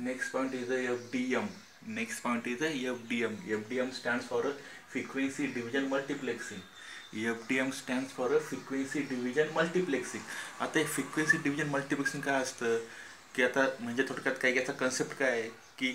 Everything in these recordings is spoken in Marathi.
Next point is the FDM. Next point is the FDM. FDM stands for frequency division multiplexing. FDM stands for frequency division multiplexing. आता frequency division multiplexing काय असतं की आता म्हणजे थोडक्यात काय याचा कन्सेप्ट काय आहे की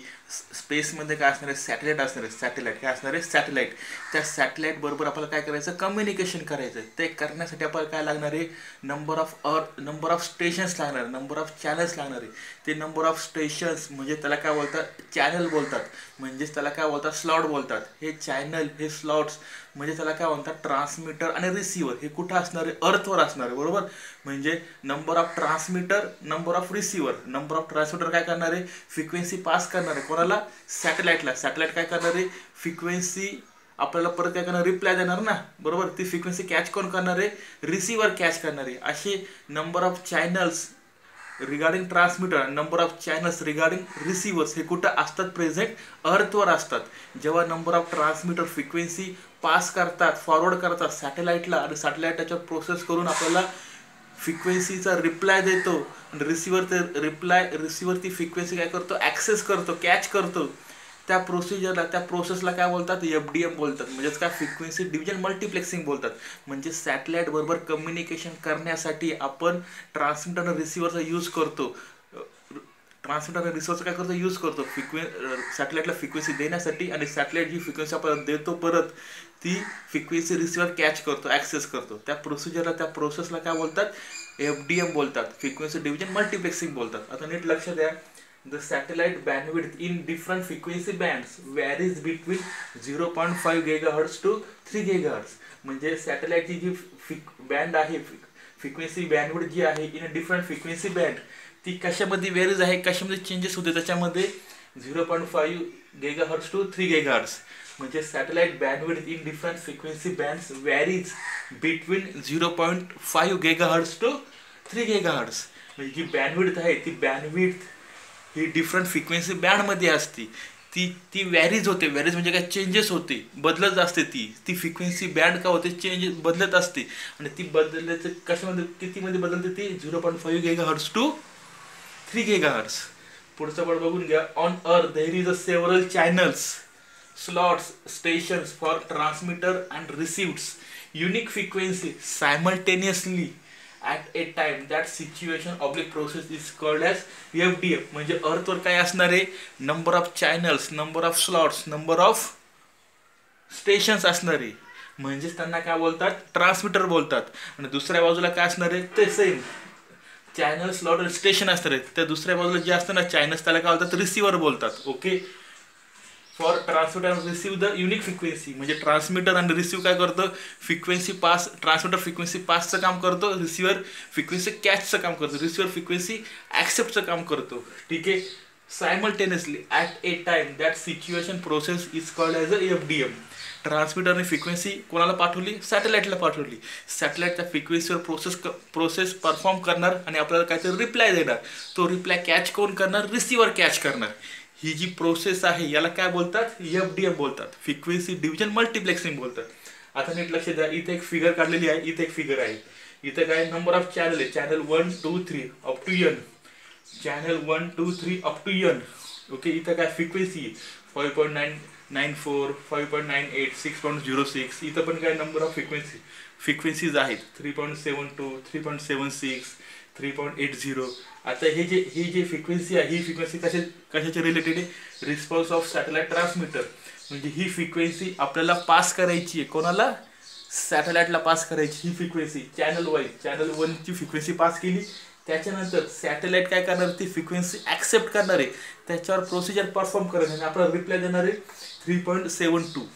स्पेसमध्ये काय असणार आहे, सॅटेलाइट असणार आहे. सॅटेलाइट काय असणार आहे, सॅटेलाइट. त्या सॅटेलाइट बरोबर आपल्याला काय करायचं, कम्युनिकेशन करायचं. ते करण्यासाठी आपल्याला काय लागणार आहे, नंबर ऑफ स्टेशन्स लागणार, नंबर ऑफ चॅनल्स लागणार आहे. ते नंबर ऑफ स्टेशन्स म्हणजे त्याला काय बोलतात, चॅनल बोलतात. म्हणजेच त्याला काय बोलतात, स्लॉट बोलतात. हे चॅनल, हे स्लॉट्स म्हणजे त्याला काय म्हणतात, ट्रान्समीटर आणि रिसिव्हर. हे कुठं असणार आहे, अर्थवर असणार आहे. बरोबर. म्हणजे number of transmitter, number of receiver. Number of transmitter काय करणार आहे, फ्रिक्वेन्सी पास करणार आहे कोणाला, सॅटेलाइटला. सॅटेलाइट काय करणार आहे, फ्रिक्वेन्सी आपल्याला परत काय करणार, रिप्लाय देणार ना. बरोबर. ती फ्रिक्वेन्सी कॅच कोण करणार आहे, रिसिव्हर कॅच करणार आहे. असे number of channels regarding transmitter, number of channels regarding receivers हे कुठं असतात, प्रेझेंट अर्थवर असतात. जेव्हा number of transmitter frequency pass करतात, फॉरवर्ड करतात सॅटेलाइटला, आणि सॅटेलाइट त्याच्यावर प्रोसेस करून आपल्याला फ्रिक्वेन्सीचा रिप्लाय देतो. आणि रिसिव्हर ते रिसिव्हर ती फ्रिक्वेन्सी काय करतो, ॲक्सेस करतो, कॅच करतो. त्या प्रोसिजरला, त्या प्रोसेसला काय बोलतात, FDM बोलतात. म्हणजेच काय, फ्रिक्वेन्सी डिव्हिजन मल्टिप्लेक्सिंग बोलतात. म्हणजे सॅटेलाइट बरोबर कम्युनिकेशन करण्यासाठी आपण ट्रान्समीटर आणि रिसिव्हरचा यूज करतो. ट्रान्समीटर आणि रिसिव्हरचा काय करतो, यूज करतो सॅटेलाइटला फ्रिक्वेन्सी देण्यासाठी. आणि सॅटेलाइट जी फ्रिक्वेन्सी आपण देतो परत, ती फ्रिक्वेन्सी रिसिव्हर कॅच करतो, ॲक्सेस करतो. त्या प्रोसिजरला, त्या प्रोसेसला काय बोलतात, FDM बोलतात, फ्रिक्वेन्सी डिव्हिजन मल्टिप्लेक्सिंग बोलतात. आता नीट लक्ष द्या. The satellite bandwidth in different frequency bands varies between 0.5 GHz to 3 GHz. म्हणजे सॅटेलाइटची जी बँड आहे, फ्रिक्वेन्सी बँडविड्थ जी आहे इन डिफरंट फ्रिक्वेन्सी बँड, ती कशामध्ये व्हेरीज आहे, कशामध्ये चेंजेस होते, त्याच्यामध्ये 0.5 GHz to 3 GHz. म्हणजे satellite bandwidth in different frequency bands varies between 0.5 GHz to 3 GHz. म्हणजे जी बँडविड्थ आहे, ती बँडविड्थ ही डिफरंट फ्रिक्वेन्सी बँडमध्ये असते. ती व्हॅरीज होते. व्हॅरीज म्हणजे काय, चेंजेस होते, बदलत असते. ती फ्रिक्वेन्सी बँड काय होते, चेंजेस बदलत असते. आणि ती बदलण्याचं कशामध्ये, कितीमध्ये बदलते, ती 0.5 GHz to 3 GHz. पुढचा वर्ड बघून घ्या. On earth there is a several channels, slots, stations for transmitter and receivers unique frequency simultaneously at a time. that situation oblique process is called as FDM. म्हणजे अर्थवर काय असणार आहे, number of channels, number of slots, number of stations असणार आहे. म्हणजेच त्यांना काय बोलतात, ट्रान्समीटर बोलतात. आणि दुसऱ्या बाजूला काय असणार आहे, ते सेम चॅनल, स्लॉट आणि स्टेशन असणार आहे. त्या दुसऱ्या बाजूला जे असतं ना चॅनल्स, त्याला काय बोलतात, रिसिव्हर बोलतात. Okay. For transmitter and receive the unique frequency. म्हणजे ट्रान्समीटर आणि रिसिव्ह काय करतं, फ्रिक्वेन्सी पास, ट्रान्समीटर फ्रिक्वेन्सी पासचं काम करतो, रिसिव्हर फ्रिक्वेन्सी कॅचचं काम करतो, रिसिव्हर फ्रिक्वेन्सी ॲक्सेप्टचं काम करतो. ठीक आहे. Simultaneously at a time that situation process is called as a FDM. ट्रान्समीटरने फ्रिक्वेन्सी कोणाला पाठवली, सॅटेलाइटला पाठवली. सॅटेलाइट त्या फ्रिक्वेन्सीवर प्रोसेस परफॉर्म करणार आणि आपल्याला काहीतरी रिप्लाय देणार. तो रिप्लाय कॅच कोण करणार, रिसिव्हर कॅच करणार. ही जी प्रोसेस आहे याला काय बोलतात, FDM बोलतात, फ्रिक्वेन्सी डिव्हिजन मल्टिप्लेक्सिंग बोलतात. आता नीट लक्ष द्या. इथे एक फिगर काढलेली आहे, इथे एक फिगर आहे. इथे काय, नंबर ऑफ चॅनल आहे, channel 1 2 3 up to N. Channel 1 2 3 up to N. Okay. इथं काय फ्रिक्वेन्सी 5.994, 5.98, 6.06. इथं पण काय नंबर ऑफ फ्रिक्वेन्सीज आहेत, 3.72, 3.76, 3.80. आता ही जी फ्रिक्वेन्सी आहे, ही फ्रिक्वेन्सी कशाच्या रिलेटेड आहे, रिस्पॉन्स ऑफ सॅटेलाइट ट्रान्समीटर. म्हणजे ही फ्रिक्वेन्सी आपल्याला पास करायची आहे, कोणाला, सॅटेलाइटला पास करायची. ही फ्रिक्वेन्सी चॅनल वाईज, चॅनल 1ची फ्रिक्वेन्सी पास केली. त्याच्यानंतर सॅटेलाइट काय करणार, ती फ्रिक्वेन्सी ॲक्सेप्ट करणार आहे, त्याच्यावर प्रोसिजर परफॉर्म करणार आहे, आपल्याला रिप्लाय देणार आहे 3.72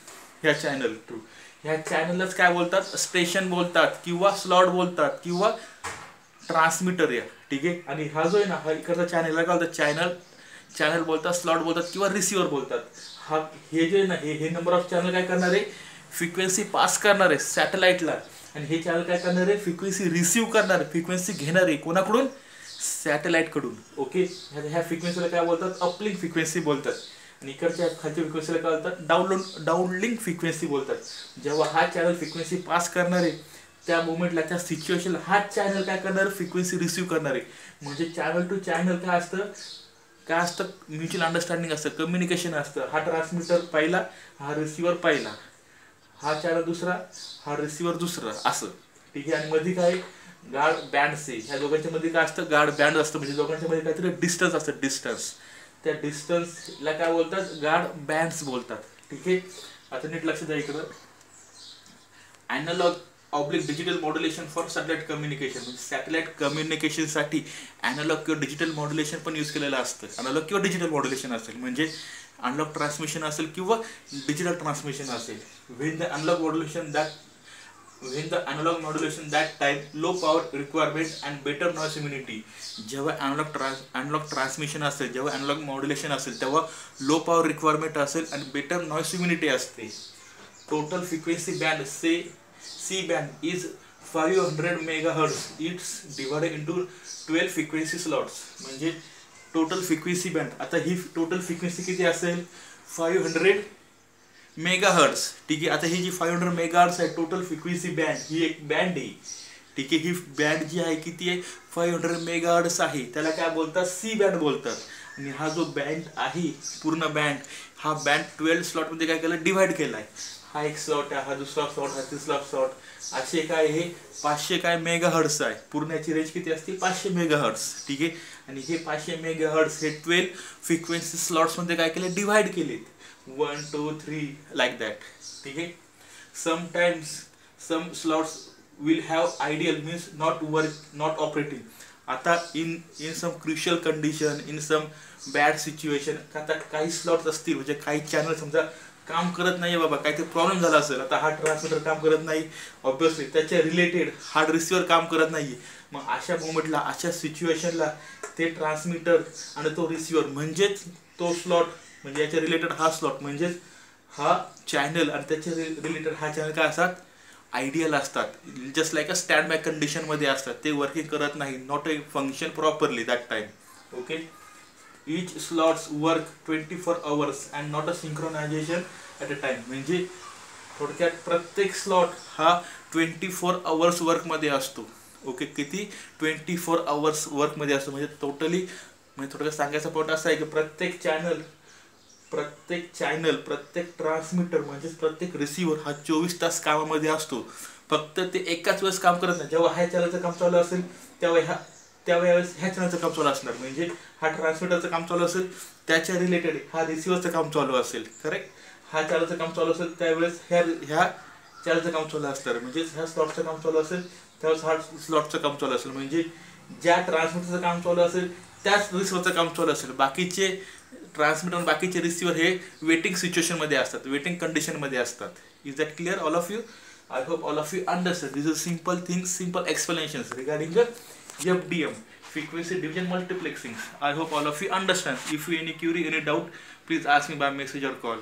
ह्या चॅनल थ्रू. ह्या चॅनललाच काय बोलतात, स्टेशन बोलतात, किंवा स्लॉट बोलतात, किंवा ट्रान्समीटर या. ठीक आहे. आणि हा जो आहे ना, हा इकडचा चॅनलला काय बोलतात, चॅनल बोलतात, स्लॉट बोलतात, किंवा रिसिव्हर बोलतात. हे जे आहे ना, हे नंबर ऑफ चॅनल काय करणार आहे, फ्रिक्वेन्सी पास करणार आहे सॅटेलाइटला. आणि हे चॅनल काय करणार आहे, फ्रिक्वेन्सी रिसिव्ह करणार आहे, फ्रिक्वेन्सी घेणार आहे कोणाकडून, सॅटेलाइटकडून. ओके. ह्या फ्रिक्वेन्सीला काय बोलतात, अपलिंक फ्रिक्वेन्सी बोलतात. आणि इकडच्या खालच्या फ्रिक्वेन्सीला काय बोलतात, डाउनलिंक फ्रिक्वेन्सी बोलतात. जेव्हा हा चॅनल फ्रिक्वेन्सी पास करणार आहे, त्या मोमेंटला, त्या सिच्युएशनला हा चॅनल काय करणार, फ्रिक्वेन्सी रिसिव्ह करणार आहे. म्हणजे चॅनल टू चॅनल काय असतं, काय असतं, म्युच्युअल अंडरस्टँडिंग असतं, कम्युनिकेशन असतं. हा ट्रान्समीटर पहिला, हा रिसिव्हर पहिला, हा चॅनल दुसरा, हा रिसिव्हर दुसरा, असं. ठीक आहे. आणि मध्ये काय गार्ड बँड्स आहे. ह्या दोघांच्या मध्ये काय असतं, गार्ड बँड असतं. म्हणजे दोघांच्या मध्ये काहीतरी डिस्टन्स असतं, डिस्टन्स. त्या डिस्टन्सला काय बोलतात, गार्ड बँड्स बोलतात. ठीक आहे. आता नीट लक्ष द्या इकडं. Analogue oblique digital modulation for satellite communication. म्हणजे सॅटेलाइट कम्युनिकेशनसाठी ॲनालॉग किंवा डिजिटल मॉड्युलेशन पण यूज केलेलं असतं. ॲनालॉग किंवा डिजिटल मॉड्युलेशन असेल, म्हणजे अनलॉग ट्रान्समिशन असेल किंवा डिजिटल ट्रान्समिशन असेल. When the analog modulation that type low power requirement and better noise immunity. जेव्हा अनलॉग ट्रान्समिशन असेल, जेव्हा अनलॉग मॉड्युलेशन असेल, तेव्हा लो पॉवर रिक्वायरमेंट असेल आणि बेटर नॉईस इम्युनिटी असते. Total frequency band C band is 500 MHz. It's divided into 12 frequency slots. म्हणजे टोटल फ्रिक्वेन्सी बँड, आता ही टोटल फ्रिक्वेन्सी किती असेल, 500 MHz. ठीक आहे. आता ही जी 500 MHz आहे टोटल फ्रिक्वेन्सी बँड, ही एक बँड आहे. ठीक आहे. ही बँड जी आहे किती आहे, 500 MHz आहे. त्याला काय बोलतात, सी बँड बोलतात. आणि हा जो बँड आहे पूर्ण बँड, हा बँड 12 स्लॉटमध्ये काय केलं, डिव्हाइड केला आहे. हा एक स्लॉट आहे, हा दुसरा स्लॉट, हा तिसरा स्लॉट, असे काय हे 500 काय मेगाहर्ट्ज आहे. पूर्ण याची रेंज किती असते, 500 MHz. ठीक आहे. आणि हे 500 MHz हे 12 फ्रिक्वेन्सी स्लॉट्समध्ये काय केले, डिव्हाइड केलेत. 1 2 3 like that. ठीक आहे. Sometimes some slots will have ideal, means not operating. आता in some crucial condition, in some bad situation, आता काही स्लॉट्स असतील, म्हणजे काही चॅनल समजा काम करत नाही बाबा, काहीतरी प्रॉब्लेम झाला असेल. आता हा ट्रान्समीटर काम करत नाही, ऑब्विसली त्याच्या रिलेटेड हा रिसिव्हर काम करत नाही. मग अशा मोमेंटला, अशा सिच्युएशनला ते ट्रान्समीटर आणि तो रिसिव्हर, म्हणजेच तो स्लॉट, म्हणजे याच्या रिलेटेड हा स्लॉट, म्हणजेच हा चॅनल आणि त्याच्या रिलेटेड हा चॅनल काय असतात, आयडियल असतात. Just like a stand by कंडिशनमध्ये असतात. ते वर्किंग करत नाही, not a function properly that time. Okay. Each slots work 24 hours and not a synchronisation at a time. म्हणजे थोडक्यात प्रत्येक स्लॉट हा 24 hours वर्कमध्ये असतो. ओके. किती, 24 hours वर्कमध्ये असतो. म्हणजे टोटली, म्हणजे थोडक्यात सांगायचा पॉईंट असा आहे की प्रत्येक चॅनल, प्रत्येक ट्रान्समीटर, म्हणजेच प्रत्येक रिसिव्हर हा 24 तास कामामध्ये असतो. फक्त ते एकाच वेळेस काम करत नाही. जेव्हा ह्या चॅनलचं काम चालू असेल त्यावेळेस ह्या चॅनलचं काम चालू असणार. म्हणजे हा ट्रान्समीटरचं काम चालू असेल, त्याच्या रिलेटेड हा रिसिव्हरचं काम चालू असेल. करेक्ट. हा चॅनलचं काम चालू असेल त्यावेळेस ह्या चॅनलचं काम चालू असणार. म्हणजे ह्या स्लॉटचं काम चालू असेल त्यावेळेस हा स्लॉटचं काम चालू असेल. म्हणजे ज्या ट्रान्समीटरचं काम चालू असेल त्याच रिसिव्हरचं काम चालू असेल. बाकीचे ट्रान्समीटर, बाकीचे रिसिव्हर हे वेटिंग सिच्युएशनमध्ये असतात, वेटिंग कंडिशनमध्ये असतात. Is that clear all of you? I hope all of you understand. These are simple things, simple explanations regarding the FDM, frequency division multiplexing. I hope all of you understand. If you any query, any doubt, please ask me by message or call.